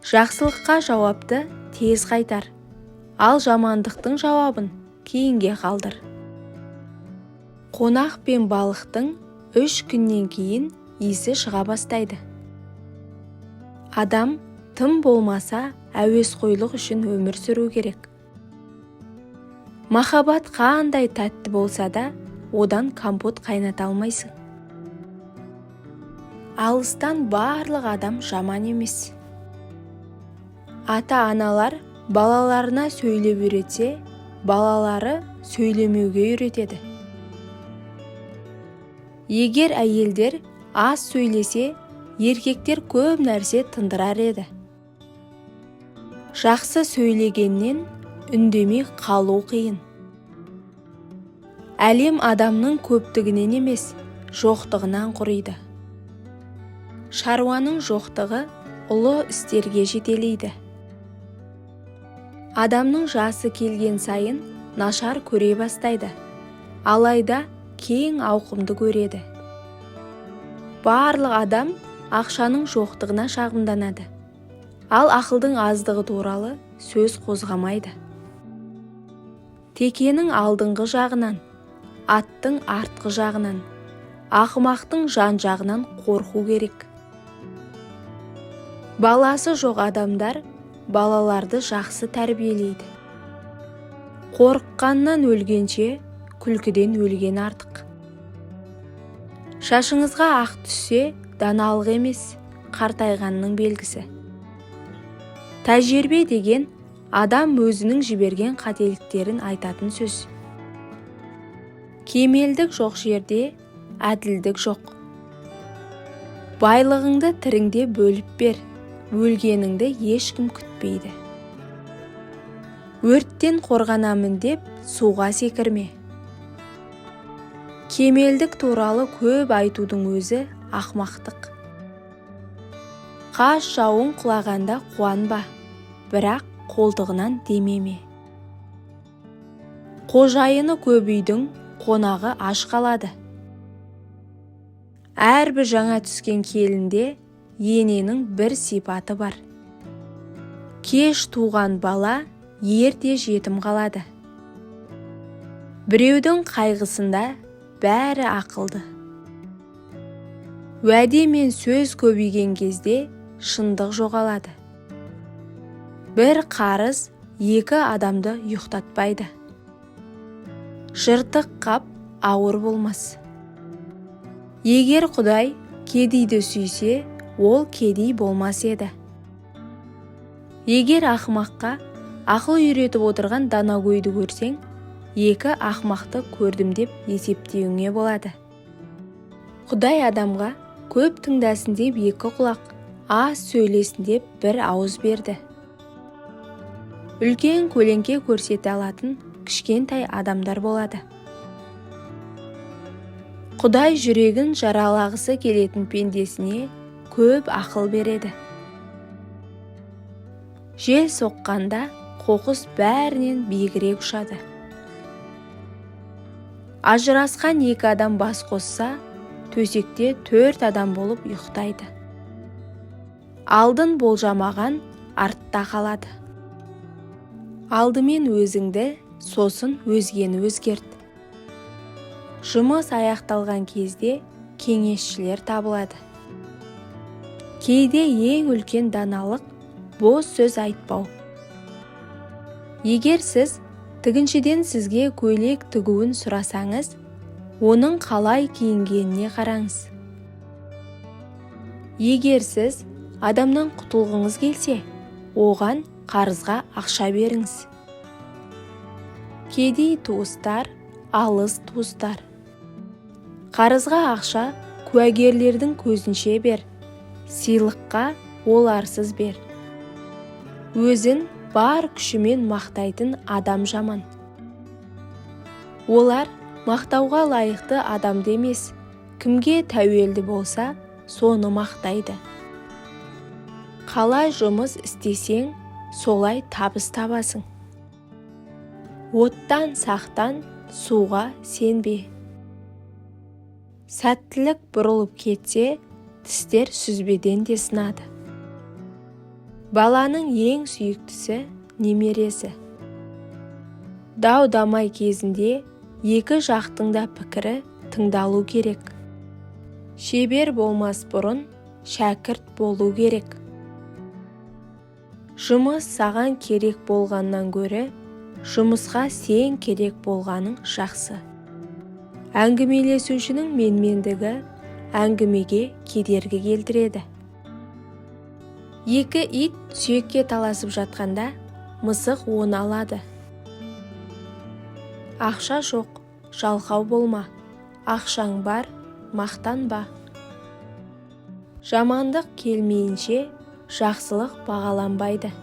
Жақсылыққа жауапты тез қайтар, ал жамандықтың жауабын кейінге қалдыр. Қонақ пен балықтың 3 күннен кейін иісі шыға бастайды. Адам тым болмаса әуесқойлық үшін өмір сүру керек. Махаббат қандай тәтті болса да, одан компот қайната алмайсың. Алыстан барлық адам жаман емес. Ата-аналар балаларына сөйлеп үйретсе, балалары сөйлемеуге үйретеді. Егер әйелдер аз сөйлесе, еркектер көп нәрсе тындырар еді. Жақсы сөйлегеннен үндемей қалу қиын. Әлем адамның көптігінен емес, жоқтығынан құриды. Шаруаның жоқтығы ұлы істерге жетелейді. Адамның жасы келген сайын нашар көре бастайды, алайда кең ауқымды көреді. Барлық адам ақшаның жоқтығына шағымданады, ал ақылдың аздығы туралы сөз қозғамайды. Текенің алдыңғы жағынан, аттың артқы жағынан, ақымақтың жан жағынан қорқу керек. Баласы жоқ адамдар балаларды жақсы тәрбиелейді. Қорыққаннан өлгенше, күлкіден өлген артық. Шашыңызға ақ түссе, даналық емес, қартайғанның белгісі. Тәжірибе деген адам өзінің жіберген қателіктерін айтатын сөз. Кемелдік жоқ жерде әділдік жоқ. Байлығыңды тіріңде бөліп бер, өлгеніңді ешкім күтпейді. Өрттен қорғанамын деп суға секірме. Кемелдік туралы көп айтудың өзі ақмақтық. Қаш жауын құлағанда қуанба, бірақ қолтығынан демеме. Қожайыны көп үйдің қонағы аш қалады. Әрбір жаңа түскен келінде ененің бір сипаты бар. Кеш туған бала ерте жетім қалады. Біреудің қайғысында бәрі ақылды. Уәде мен сөз көбейген кезде шындық жоғалады. Бір қарыз 2 адамды ұйықтатпайды. Жыртық қап ауыр болмас. Егер Құдай кедейді сүйсе, ол кедей болмас еді. Егер ақымаққа ақыл үйретіп отырған данагөйді көрсең, 2 ақымақты көрдім деп есептеуіңе болады. Құдай адамға көп тыңдасын деп 2 құлақ, аз сөйлесін деп 1 ауыз берді. Үлкен көлеңке көрсете алатын кішкентай адамдар болады. Құдай жүрегін жаралағысы келетін пендесіне көп ақыл береді. Жел соққанда қоқыс бәрінен биігірек ұшады. Ажырасқан 2 адам бас қосса, төсекте 4 адам болып ұйықтайды. Алдын болжамаған артта қалады. Алдымен өзіңді, сосын өзгені өзгерт. Жұмыс аяқталған кезде кеңесшілер табылады. Кейде ең үлкен даналық бос сөз айтпау. Егер сіз тігіншіден сізге көйлек тігуін сұрасаңыз, оның қалай киінгеніне қараңыз. Егер сіз адамнан құтылғыңыз келсе, оған қарызға ақша беріңіз. Кедей туыстар, алыс туыстар. Қарызға ақша куәгерлердің көзінше бер, сыйлыққа оларсыз бер. Өзін бар күшімен мақтайтын адам жаман. Олар мақтауға лайықты адамды емес, кімге тәуелді болса, соны мақтайды. Қалай жұмыс істесең, солай табыс табасың. Оттан сақтан, суға сенбе. Сәттілік бұрылып кетсе, тістер сүзбеден де сынады. Баланың ең сүйіктісі немересі. Дау-дамай кезінде екі жақтың да пікірі тыңдалу керек. Шебер болмас бұрын шәкірт болу керек. Жұмыс саған керек болғаннан гөрі, жұмысқа сен керек болғаның жақсы. Әңгімелесушінің менмендігі әңгімеге кедергі келтіреді. Екі ит сүйекке таласып жатқанда, мысық оны алады. Ақша жоқ, жалқау болма, ақшаң бар, мақтанба. Жамандық келмейінше, жақсылық бағаланбайды.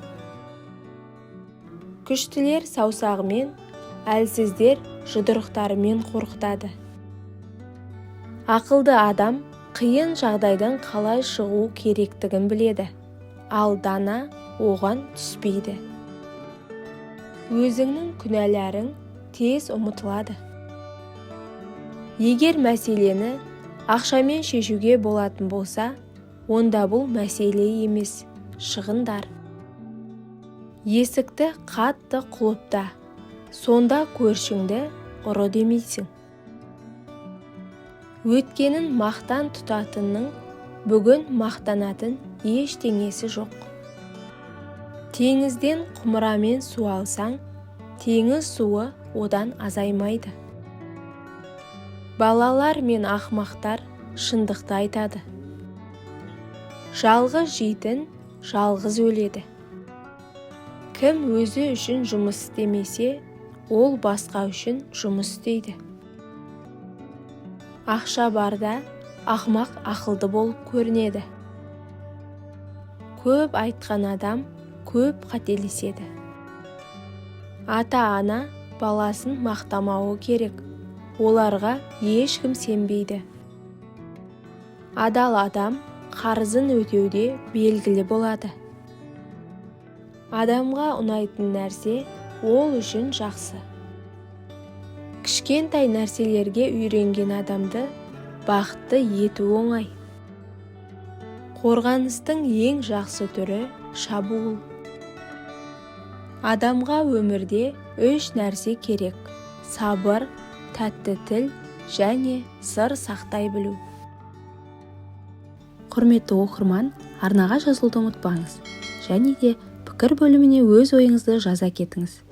Күштілер саусағымен, әлсіздер жұдырықтарымен қорқытады. Ақылды адам қиын жағдайдан қалай шығу керектігін біледі, ал дана оған түспейді. Өзіңнің күнәларың тез ұмытылады. Егер мәселені ақшамен шешуге болатын болса, онда бұл мәселе емес, шығындар. Есікті қатты құлыпта, сонда көршіңді ұры демейсің. Өткенін мақтан тұтатынның бүгін мақтанатын ештеңесі жоқ. Теңізден құмырамен су алсаң, теңіз суы одан азаймайды. Балалар мен ақымақтар шындықты айтады. Жалғыз жейтін жалғыз өледі. Кім өзі үшін жұмыс істемесе, ол басқа үшін жұмыс істейді. Ақша барда ақымақ ақылды болып көрінеді. Көп айтқан адам көп қателеседі. Ата-ана баласын мақтамауы керек, оларға ешкім сенбейді. Адал адам қарызын өтеуде белгілі болады. Адамға ұнайтын нәрсе ол үшін жақсы. Кішкентай нәрселерге үйренген адамды бақытты ету оңай. Қорғаныстың ең жақсы түрі шабуыл. Адамға өмірде 3 нәрсе керек: сабыр, тәтті тіл және сыр сақтай білу. Құрметті оқырман, арнаға жазылуды ұмытпаңыз. Және де пікір бөліміне өз ойыңызды жаза кетіңіз.